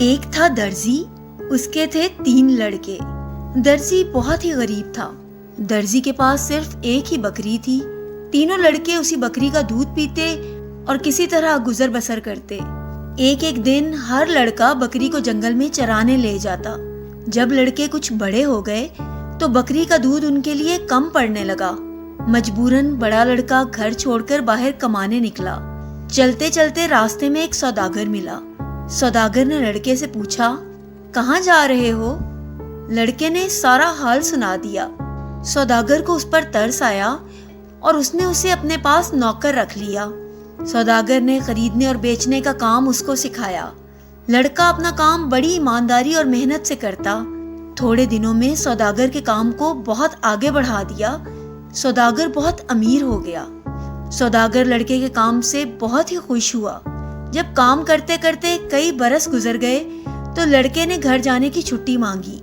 ایک تھا درزی، اس کے تھے 3 لڑکے۔ درزی بہت ہی غریب تھا۔ درزی کے پاس صرف ایک ہی بکری تھی۔ تینوں لڑکے اسی بکری کا دودھ پیتے اور کسی طرح گزر بسر کرتے۔ ایک دن ہر لڑکا بکری کو جنگل میں چرانے لے جاتا۔ جب لڑکے کچھ بڑے ہو گئے تو بکری کا دودھ ان کے لیے کم پڑنے لگا۔ مجبوراً بڑا لڑکا گھر چھوڑ کر باہر کمانے نکلا۔ چلتے چلتے راستے میں ایک سوداگر ملا۔ سوداگر نے لڑکے سے پوچھا، کہاں جا رہے ہو؟ لڑکے نے سارا حال سنا دیا۔ سوداگر کو اس پر ترس آیا اور اس نے اسے اپنے پاس نوکر رکھ لیا۔ سوداگر نے خریدنے اور بیچنے کا کام اس کو سکھایا۔ لڑکا اپنا کام بڑی ایمانداری اور محنت سے کرتا۔ تھوڑے دنوں میں سوداگر کے کام کو بہت آگے بڑھا دیا۔ سوداگر بہت امیر ہو گیا۔ سوداگر لڑکے کے کام سے بہت ہی خوش ہوا۔ جب کام کرتے کرتے کئی برس گزر گئے تو لڑکے نے گھر جانے کی چھٹی مانگی۔